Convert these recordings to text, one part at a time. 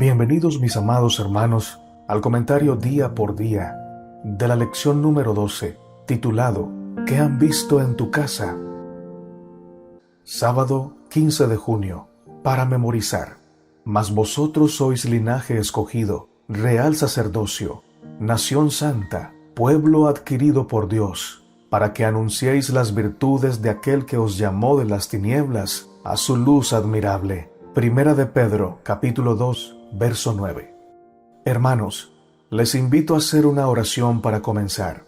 Bienvenidos mis amados hermanos al comentario día por día de la lección número 12, titulado ¿Qué han visto en tu casa? Sábado 15 de junio, para memorizar. Mas vosotros sois linaje escogido, real sacerdocio, nación santa, pueblo adquirido por Dios, para que anunciéis las virtudes de aquel que os llamó de las tinieblas a su luz admirable. Primera de Pedro, capítulo 2, verso 9. Hermanos, les invito a hacer una oración para comenzar.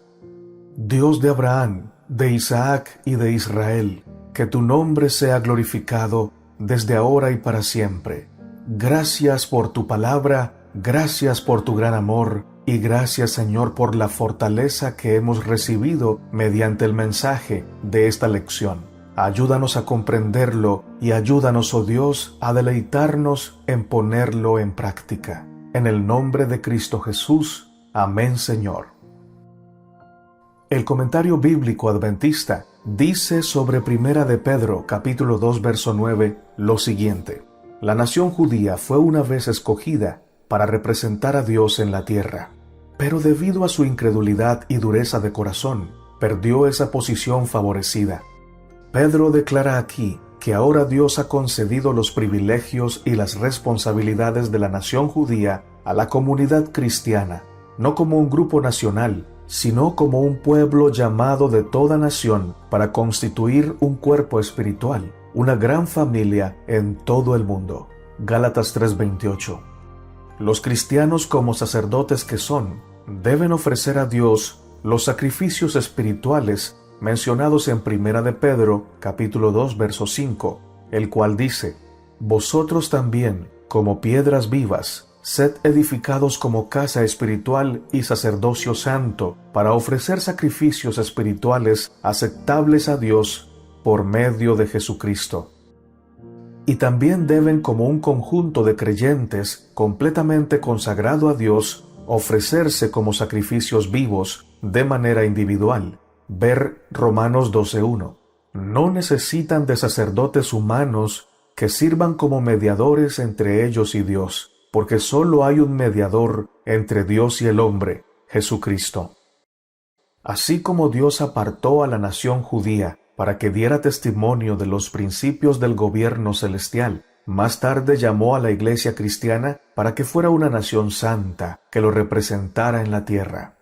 Dios de Abraham, de Isaac y de Israel, que tu nombre sea glorificado desde ahora y para siempre. Gracias por tu palabra, gracias por tu gran amor y gracias, Señor, por la fortaleza que hemos recibido mediante el mensaje de esta lección. Ayúdanos a comprenderlo y ayúdanos, oh Dios, a deleitarnos en ponerlo en práctica. En el nombre de Cristo Jesús. Amén, Señor. El comentario bíblico adventista dice sobre Primera de Pedro, capítulo 2, verso 9, lo siguiente: La nación judía fue una vez escogida para representar a Dios en la tierra, pero debido a su incredulidad y dureza de corazón, perdió esa posición favorecida. Pedro declara aquí que ahora Dios ha concedido los privilegios y las responsabilidades de la nación judía a la comunidad cristiana, no como un grupo nacional, sino como un pueblo llamado de toda nación para constituir un cuerpo espiritual, una gran familia en todo el mundo. Gálatas 3:28. Los cristianos, como sacerdotes que son, deben ofrecer a Dios los sacrificios espirituales mencionados en Primera de Pedro, capítulo 2, verso 5, el cual dice: Vosotros también, como piedras vivas, sed edificados como casa espiritual y sacerdocio santo, para ofrecer sacrificios espirituales aceptables a Dios por medio de Jesucristo. Y también deben, como un conjunto de creyentes completamente consagrado a Dios, ofrecerse como sacrificios vivos de manera individual. Ver Romanos 12:1. No necesitan de sacerdotes humanos que sirvan como mediadores entre ellos y Dios, porque solo hay un mediador entre Dios y el hombre, Jesucristo. Así como Dios apartó a la nación judía para que diera testimonio de los principios del gobierno celestial, más tarde llamó a la iglesia cristiana para que fuera una nación santa que lo representara en la tierra.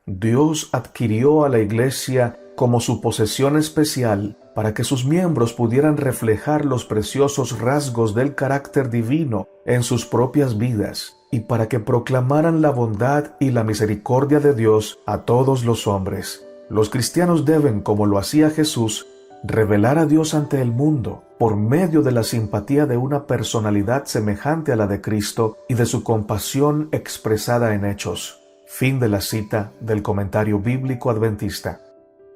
Dios adquirió a la iglesia como su posesión especial para que sus miembros pudieran reflejar los preciosos rasgos del carácter divino en sus propias vidas y para que proclamaran la bondad y la misericordia de Dios a todos los hombres. Los cristianos deben, como lo hacía Jesús, revelar a Dios ante el mundo por medio de la simpatía de una personalidad semejante a la de Cristo y de su compasión expresada en hechos. Fin de la cita del comentario bíblico adventista.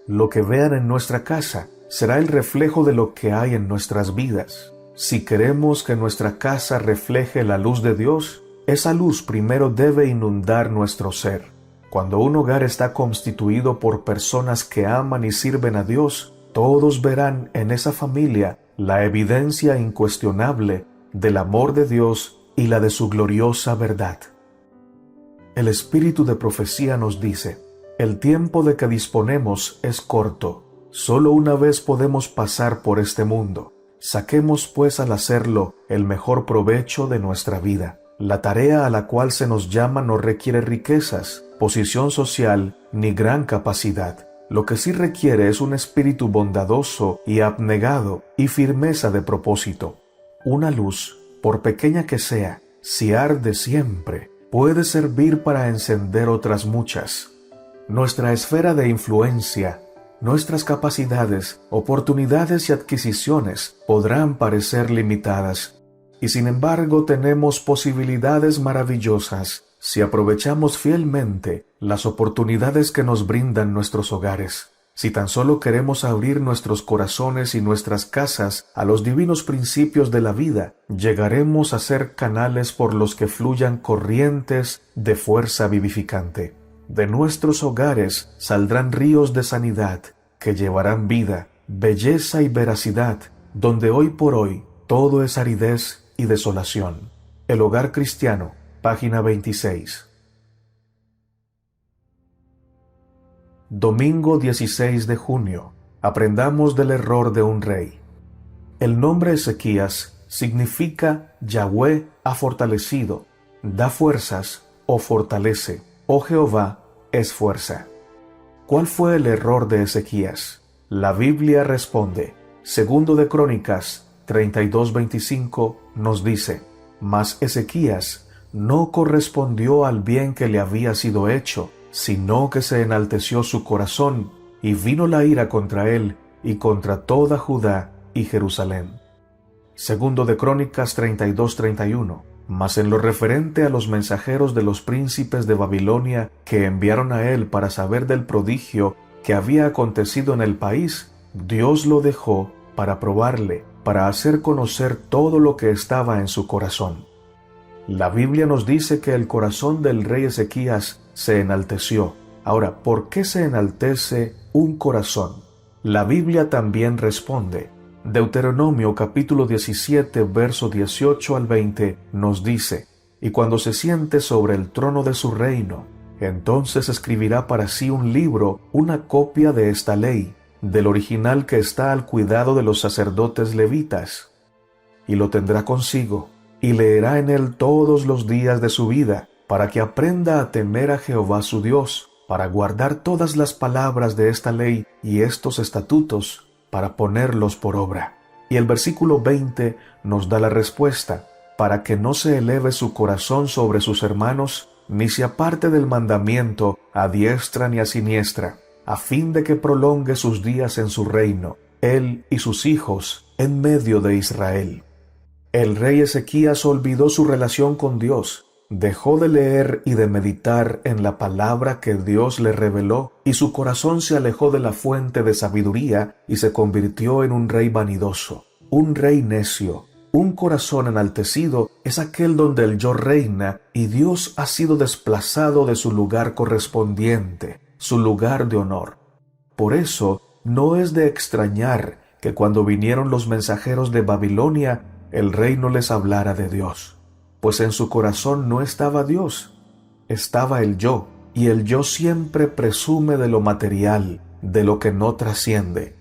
Lo que vean en nuestra casa será el reflejo de lo que hay en nuestras vidas. Si queremos que nuestra casa refleje la luz de Dios, esa luz primero debe inundar nuestro ser. Cuando un hogar está constituido por personas que aman y sirven a Dios, todos verán en esa familia la evidencia incuestionable del amor de Dios y la de su gloriosa verdad. El espíritu de profecía nos dice: el tiempo de que disponemos es corto. Solo una vez podemos pasar por este mundo. Saquemos pues al hacerlo el mejor provecho de nuestra vida. La tarea a la cual se nos llama no requiere riquezas, posición social ni gran capacidad. Lo que sí requiere es un espíritu bondadoso y abnegado y firmeza de propósito. Una luz, por pequeña que sea, si arde siempre, puede servir para encender otras muchas. Nuestra esfera de influencia, nuestras capacidades, oportunidades y adquisiciones podrán parecer limitadas, y sin embargo tenemos posibilidades maravillosas si aprovechamos fielmente las oportunidades que nos brindan nuestros hogares. Si tan solo queremos abrir nuestros corazones y nuestras casas a los divinos principios de la vida, llegaremos a ser canales por los que fluyan corrientes de fuerza vivificante. De nuestros hogares saldrán ríos de sanidad que llevarán vida, belleza y veracidad, donde hoy por hoy todo es aridez y desolación. El Hogar Cristiano, página 26. Domingo 16 de junio. Aprendamos del error de un rey. El nombre Ezequías significa Yahweh ha fortalecido, da fuerzas o fortalece, o Jehová es fuerza. ¿Cuál fue el error de Ezequías? La Biblia responde. Segundo de Crónicas 32:25 nos dice: Mas Ezequías no correspondió al bien que le había sido hecho, sino que se enalteció su corazón, y vino la ira contra él y contra toda Judá y Jerusalén. Segundo de Crónicas 32:31. Mas en lo referente a los mensajeros de los príncipes de Babilonia que enviaron a él para saber del prodigio que había acontecido en el país, Dios lo dejó para probarle, para hacer conocer todo lo que estaba en su corazón. La Biblia nos dice que el corazón del rey Ezequías se enalteció. Ahora, ¿por qué se enaltece un corazón? La Biblia también responde. Deuteronomio capítulo 17, verso 18 al 20 nos dice: Y cuando se siente sobre el trono de su reino, entonces escribirá para sí un libro, una copia de esta ley, del original que está al cuidado de los sacerdotes levitas, y lo tendrá consigo, y leerá en él todos los días de su vida, para que aprenda a temer a Jehová su Dios, para guardar todas las palabras de esta ley y estos estatutos, para ponerlos por obra. Y el versículo 20 nos da la respuesta: para que no se eleve su corazón sobre sus hermanos, ni se aparte del mandamiento a diestra ni a siniestra, a fin de que prolongue sus días en su reino, él y sus hijos, en medio de Israel. El rey Ezequías olvidó su relación con Dios, dejó de leer y de meditar en la palabra que Dios le reveló, y su corazón se alejó de la fuente de sabiduría y se convirtió en un rey vanidoso, un rey necio. Un corazón enaltecido es aquel donde el yo reina y Dios ha sido desplazado de su lugar correspondiente, su lugar de honor. Por eso, no es de extrañar que cuando vinieron los mensajeros de Babilonia, el rey no les hablara de Dios, pues en su corazón no estaba Dios, estaba el yo, y el yo siempre presume de lo material, de lo que no trasciende.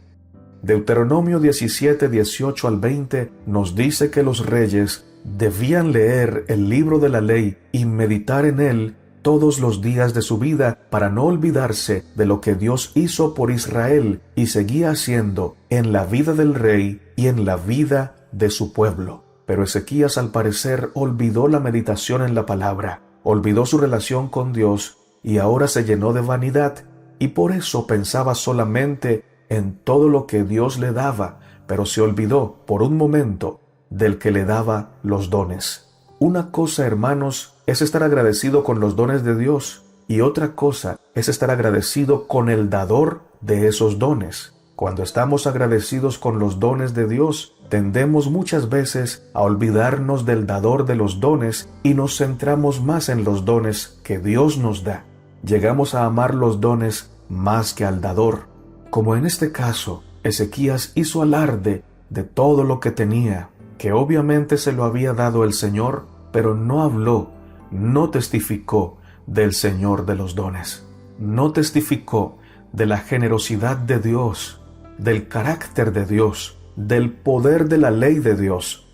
Deuteronomio 17, 18 al 20 nos dice que los reyes debían leer el libro de la ley y meditar en él todos los días de su vida para no olvidarse de lo que Dios hizo por Israel y seguía haciendo en la vida del rey y en la vida de su pueblo. Pero Ezequías, al parecer, olvidó la meditación en la palabra, olvidó su relación con Dios y ahora se llenó de vanidad, y por eso pensaba solamente en todo lo que Dios le daba, pero se olvidó por un momento del que le daba los dones. Una cosa, hermanos, es estar agradecido con los dones de Dios, y otra cosa es estar agradecido con el dador de esos dones. Cuando estamos agradecidos con los dones de Dios, tendemos muchas veces a olvidarnos del dador de los dones y nos centramos más en los dones que Dios nos da. Llegamos a amar los dones más que al dador. Como en este caso, Ezequías hizo alarde de todo lo que tenía, que obviamente se lo había dado el Señor, pero no habló, no testificó del Señor de los dones. No testificó de la generosidad de Dios, del carácter de Dios, del poder de la ley de Dios.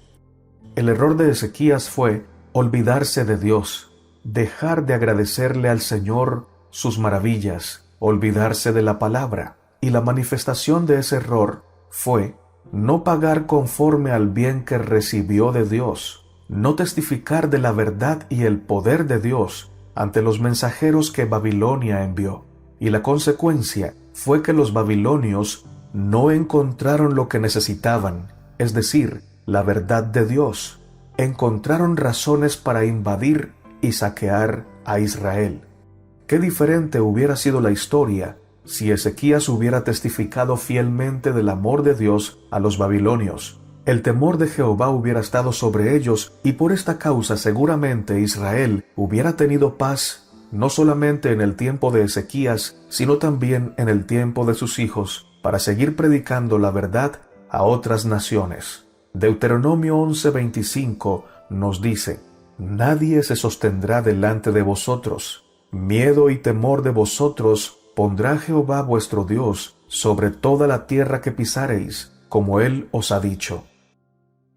El error de Ezequías fue olvidarse de Dios, dejar de agradecerle al Señor sus maravillas, olvidarse de la palabra. Y la manifestación de ese error fue no pagar conforme al bien que recibió de Dios, no testificar de la verdad y el poder de Dios ante los mensajeros que Babilonia envió. Y la consecuencia fue que los babilonios no encontraron lo que necesitaban, es decir, la verdad de Dios. Encontraron razones para invadir y saquear a Israel. Qué diferente hubiera sido la historia si Ezequías hubiera testificado fielmente del amor de Dios a los babilonios. El temor de Jehová hubiera estado sobre ellos, y por esta causa seguramente Israel hubiera tenido paz, no solamente en el tiempo de Ezequías, sino también en el tiempo de sus hijos, para seguir predicando la verdad a otras naciones. Deuteronomio 11:25 nos dice: nadie se sostendrá delante de vosotros. Miedo y temor de vosotros pondrá Jehová vuestro Dios sobre toda la tierra que pisareis, como Él os ha dicho.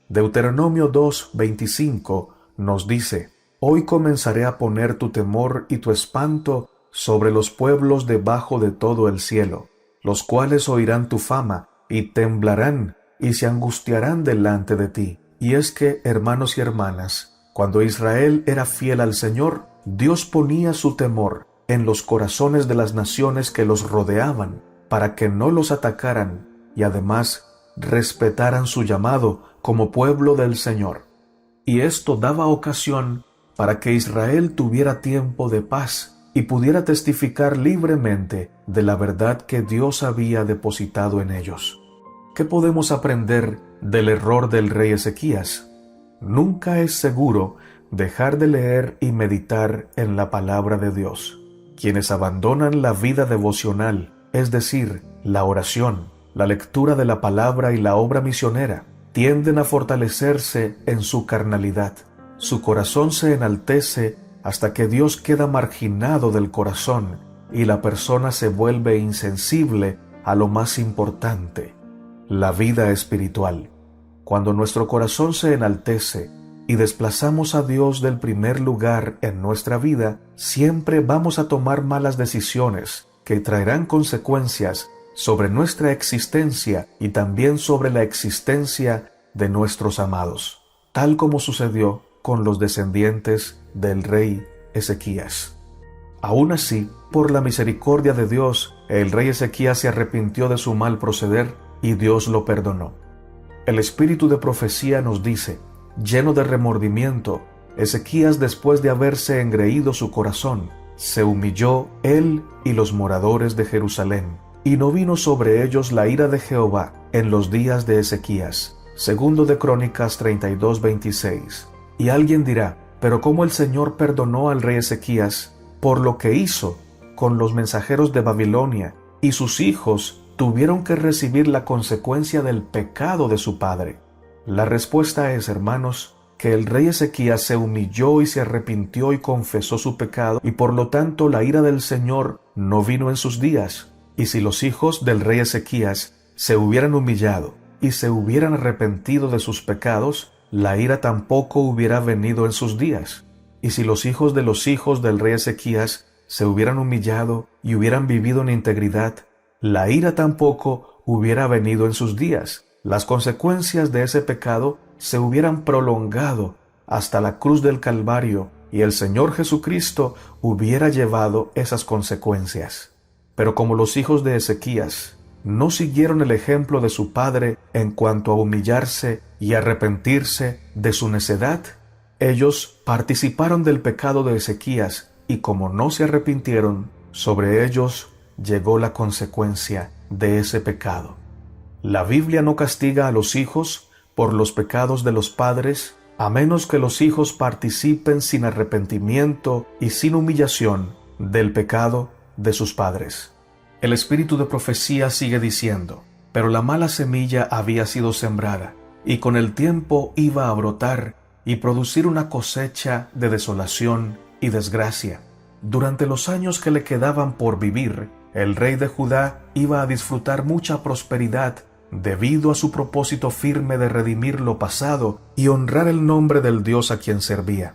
Deuteronomio 2:25 nos dice: Hoy comenzaré a poner tu temor y tu espanto sobre los pueblos debajo de todo el cielo, los cuales oirán tu fama y temblarán y se angustiarán delante de ti. Y es que, hermanos y hermanas, cuando Israel era fiel al Señor, Dios ponía su temor en los corazones de las naciones que los rodeaban, para que no los atacaran y además respetaran su llamado como pueblo del Señor. Y esto daba ocasión para que Israel tuviera tiempo de paz y pudiera testificar libremente de la verdad que Dios había depositado en ellos. ¿Qué podemos aprender del error del rey Ezequías? Nunca es seguro dejar de leer y meditar en la palabra de Dios. Quienes abandonan la vida devocional, es decir, la oración, la lectura de la palabra y la obra misionera, tienden a fortalecerse en su carnalidad. Su corazón se enaltece hasta que Dios queda marginado del corazón y la persona se vuelve insensible a lo más importante, la vida espiritual. Cuando nuestro corazón se enaltece y desplazamos a Dios del primer lugar en nuestra vida, siempre vamos a tomar malas decisiones que traerán consecuencias sobre nuestra existencia y también sobre la existencia de nuestros amados, tal como sucedió con los descendientes del rey Ezequías. Aún así, por la misericordia de Dios, el rey Ezequías se arrepintió de su mal proceder y Dios lo perdonó. El espíritu de profecía nos dice: lleno de remordimiento, Ezequías, después de haberse engreído su corazón, se humilló él y los moradores de Jerusalén, y no vino sobre ellos la ira de Jehová en los días de Ezequías. Segundo de Crónicas 32:26. Y alguien dirá: pero ¿cómo el Señor perdonó al rey Ezequías por lo que hizo con los mensajeros de Babilonia, y sus hijos tuvieron que recibir la consecuencia del pecado de su padre? La respuesta es, hermanos, que el rey Ezequías se humilló y se arrepintió y confesó su pecado, y por lo tanto la ira del Señor no vino en sus días. Y si los hijos del rey Ezequías se hubieran humillado y se hubieran arrepentido de sus pecados, la ira tampoco hubiera venido en sus días. Y si los hijos del rey Ezequías se hubieran humillado y hubieran vivido en integridad, la ira tampoco hubiera venido en sus días. Las consecuencias de ese pecado se hubieran prolongado hasta la cruz del Calvario, y el Señor Jesucristo hubiera llevado esas consecuencias. Pero como los hijos de Ezequías no siguieron el ejemplo de su padre en cuanto a humillarse y arrepentirse de su necedad, ellos participaron del pecado de Ezequías, y como no se arrepintieron, sobre ellos llegó la consecuencia de ese pecado. La Biblia no castiga a los hijos por los pecados de los padres, a menos que los hijos participen sin arrepentimiento y sin humillación del pecado de sus padres. El espíritu de profecía sigue diciendo: pero la mala semilla había sido sembrada, y con el tiempo iba a brotar y producir una cosecha de desolación y desgracia. Durante los años que le quedaban por vivir, el rey de Judá iba a disfrutar mucha prosperidad debido a su propósito firme de redimir lo pasado y honrar el nombre del Dios a quien servía.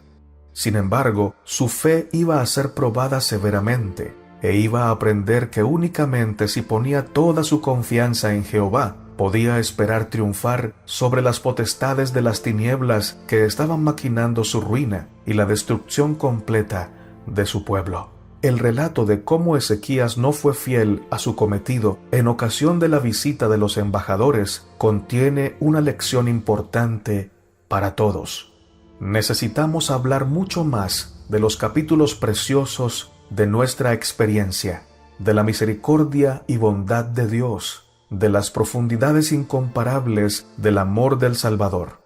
Sin embargo, su fe iba a ser probada severamente, e iba a aprender que únicamente si ponía toda su confianza en Jehová, podía esperar triunfar sobre las potestades de las tinieblas que estaban maquinando su ruina y la destrucción completa de su pueblo. El relato de cómo Ezequías no fue fiel a su cometido en ocasión de la visita de los embajadores contiene una lección importante para todos. Necesitamos hablar mucho más de los capítulos preciosos de nuestra experiencia, de la misericordia y bondad de Dios, de las profundidades incomparables del amor del Salvador.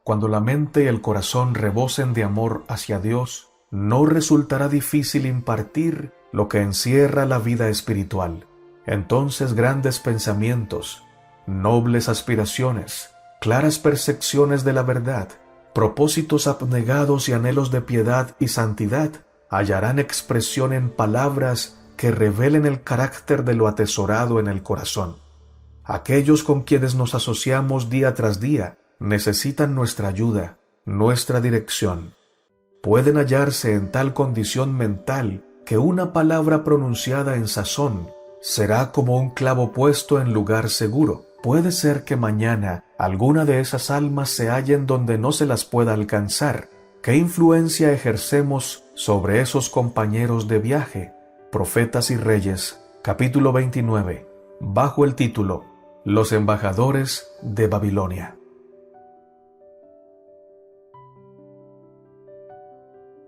Cuando la mente y el corazón rebosen de amor hacia Dios, no resultará difícil impartir lo que encierra la vida espiritual. Entonces grandes pensamientos, nobles aspiraciones, claras percepciones de la verdad, Propósitos abnegados y anhelos de piedad y santidad hallarán expresión en palabras que revelen el carácter de lo atesorado en el corazón. Aquellos con quienes nos asociamos día tras día necesitan nuestra ayuda, nuestra dirección. Pueden hallarse en tal condición mental que una palabra pronunciada en sazón será como un clavo puesto en lugar seguro. Puede ser que mañana alguna de esas almas se hallen donde no se las pueda alcanzar. ¿Qué influencia ejercemos sobre esos compañeros de viaje? Profetas y Reyes, capítulo 29, bajo el título Los embajadores de Babilonia.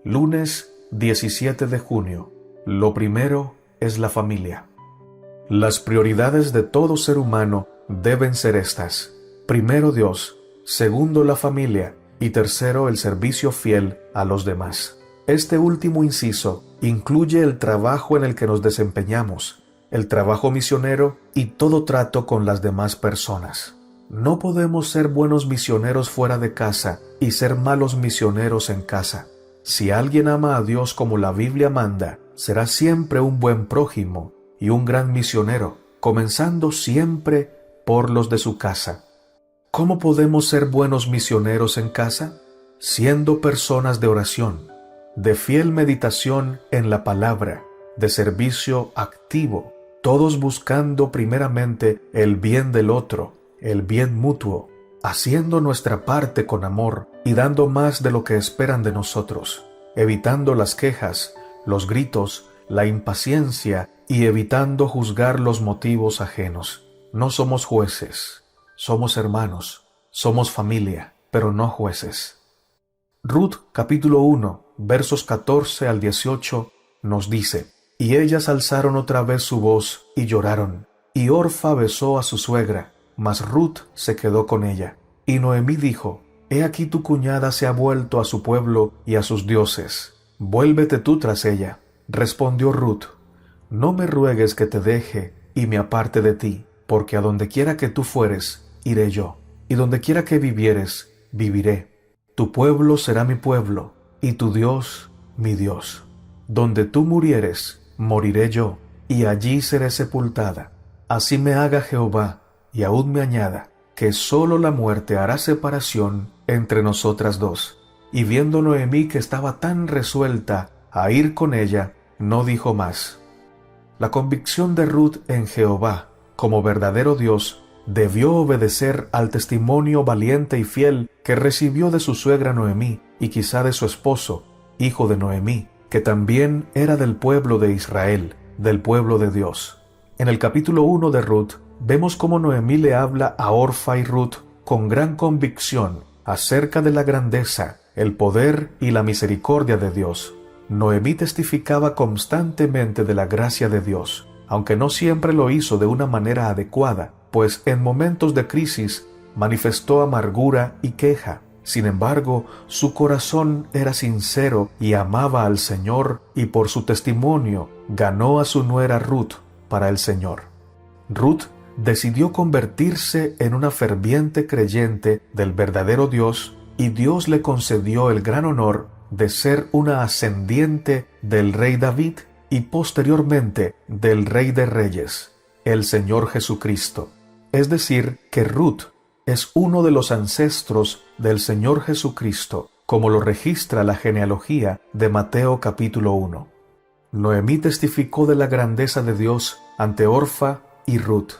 Lunes 17 de junio. Lo primero es la familia. Las prioridades de todo ser humano deben ser estas: primero Dios, segundo la familia y tercero el servicio fiel a los demás. Este último inciso incluye el trabajo en el que nos desempeñamos, el trabajo misionero y todo trato con las demás personas. No podemos ser buenos misioneros fuera de casa y ser malos misioneros en casa. Si alguien ama a Dios como la Biblia manda, será siempre un buen prójimo y un gran misionero, comenzando siempre por los de su casa. ¿Cómo podemos ser buenos misioneros en casa? Siendo personas de oración, de fiel meditación en la palabra, de servicio activo, todos buscando primeramente el bien del otro, el bien mutuo, haciendo nuestra parte con amor y dando más de lo que esperan de nosotros, evitando las quejas, los gritos, la impaciencia y evitando juzgar los motivos ajenos. No somos jueces, somos hermanos, somos familia, pero no jueces. Ruth capítulo 1, versos 14 al 18 nos dice: Y ellas alzaron otra vez su voz y lloraron, y Orfa besó a su suegra, mas Ruth se quedó con ella. Y Noemí dijo: He aquí tu cuñada se ha vuelto a su pueblo y a sus dioses. Vuélvete tú tras ella. Respondió Ruth: No me ruegues que te deje y me aparte de ti, porque a donde quiera que tú fueres, iré yo, y donde quiera que vivieres, viviré. Tu pueblo será mi pueblo, y tu Dios mi Dios. Donde tú murieres, moriré yo, y allí seré sepultada. Así me haga Jehová, y aún me añada, que sólo la muerte hará separación entre nosotras dos. Y viendo Noemí que estaba tan resuelta a ir con ella, no dijo más. La convicción de Ruth en Jehová, como verdadero Dios, debió obedecer al testimonio valiente y fiel que recibió de su suegra Noemí y quizá de su esposo, hijo de Noemí, que también era del pueblo de Israel, del pueblo de Dios. En el capítulo 1 de Ruth, vemos cómo Noemí le habla a Orfa y Ruth con gran convicción acerca de la grandeza, el poder y la misericordia de Dios. Noemí testificaba constantemente de la gracia de Dios, aunque no siempre lo hizo de una manera adecuada, pues en momentos de crisis manifestó amargura y queja. Sin embargo, su corazón era sincero y amaba al Señor, y por su testimonio ganó a su nuera Ruth para el Señor. Ruth decidió convertirse en una ferviente creyente del verdadero Dios, y Dios le concedió el gran honor de ser una ascendiente del rey David y posteriormente del Rey de Reyes, el Señor Jesucristo. Es decir, que Ruth es uno de los ancestros del Señor Jesucristo, como lo registra la genealogía de Mateo capítulo 1. Noemí testificó de la grandeza de Dios ante Orfa y Ruth.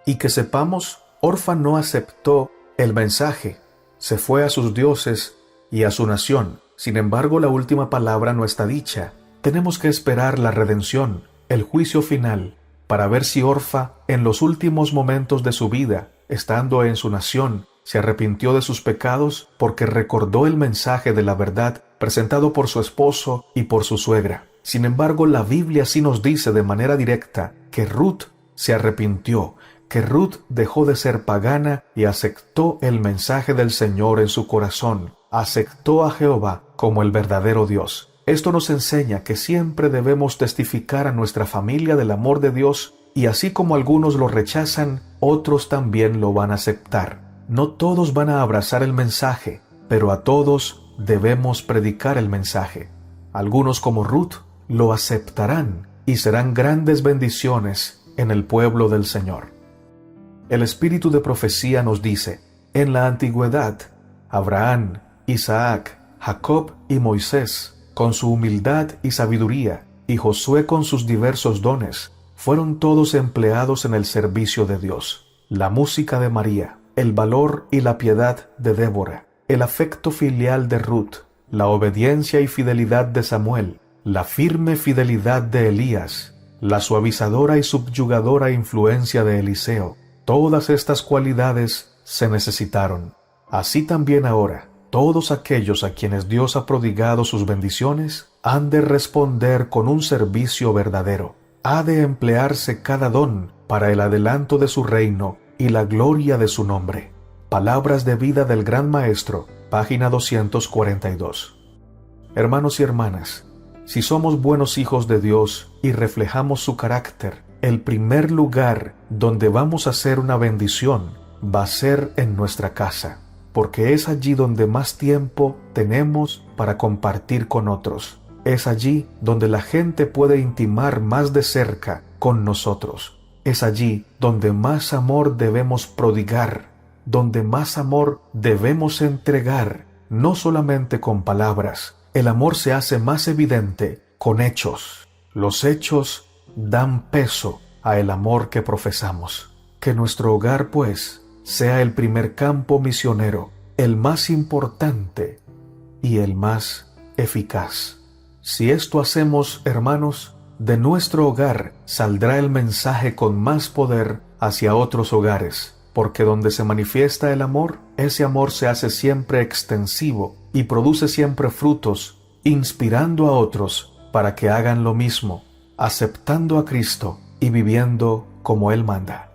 Y que sepamos, Orfa no aceptó el mensaje, se fue a sus dioses y a su nación. Sin embargo, la última palabra no está dicha. Tenemos que esperar la redención, el juicio final, para ver si Orfa, en los últimos momentos de su vida, estando en su nación, se arrepintió de sus pecados porque recordó el mensaje de la verdad presentado por su esposo y por su suegra. Sin embargo, la Biblia sí nos dice de manera directa que Ruth se arrepintió, que Ruth dejó de ser pagana y aceptó el mensaje del Señor en su corazón, aceptó a Jehová como el verdadero Dios. Esto nos enseña que siempre debemos testificar a nuestra familia del amor de Dios, y así como algunos lo rechazan, otros también lo van a aceptar. No todos van a abrazar el mensaje, pero a todos debemos predicar el mensaje. Algunos, como Ruth, lo aceptarán y serán grandes bendiciones en el pueblo del Señor. El espíritu de profecía nos dice: en la antigüedad, Abraham, Isaac, Jacob y Moisés, con su humildad y sabiduría, y Josué con sus diversos dones, fueron todos empleados en el servicio de Dios. La música de María, el valor y la piedad de Débora, el afecto filial de Ruth, la obediencia y fidelidad de Samuel, la firme fidelidad de Elías, la suavizadora y subyugadora influencia de Eliseo, todas estas cualidades se necesitaron. Así también ahora, todos aquellos a quienes Dios ha prodigado sus bendiciones han de responder con un servicio verdadero. Ha de emplearse cada don para el adelanto de su reino y la gloria de su nombre. Palabras de vida del Gran Maestro, página 242. Hermanos y hermanas, si somos buenos hijos de Dios y reflejamos su carácter, el primer lugar donde vamos a hacer una bendición va a ser en nuestra casa, porque es allí donde más tiempo tenemos para compartir con otros. Es allí donde la gente puede intimar más de cerca con nosotros. Es allí donde más amor debemos prodigar, donde más amor debemos entregar, no solamente con palabras. El amor se hace más evidente con hechos. Los hechos dan peso a el amor que profesamos. Que nuestro hogar, pues, sea el primer campo misionero, el más importante y el más eficaz. Si esto hacemos, hermanos, de nuestro hogar saldrá el mensaje con más poder hacia otros hogares, porque donde se manifiesta el amor, ese amor se hace siempre extensivo y produce siempre frutos, inspirando a otros para que hagan lo mismo, aceptando a Cristo y viviendo como Él manda.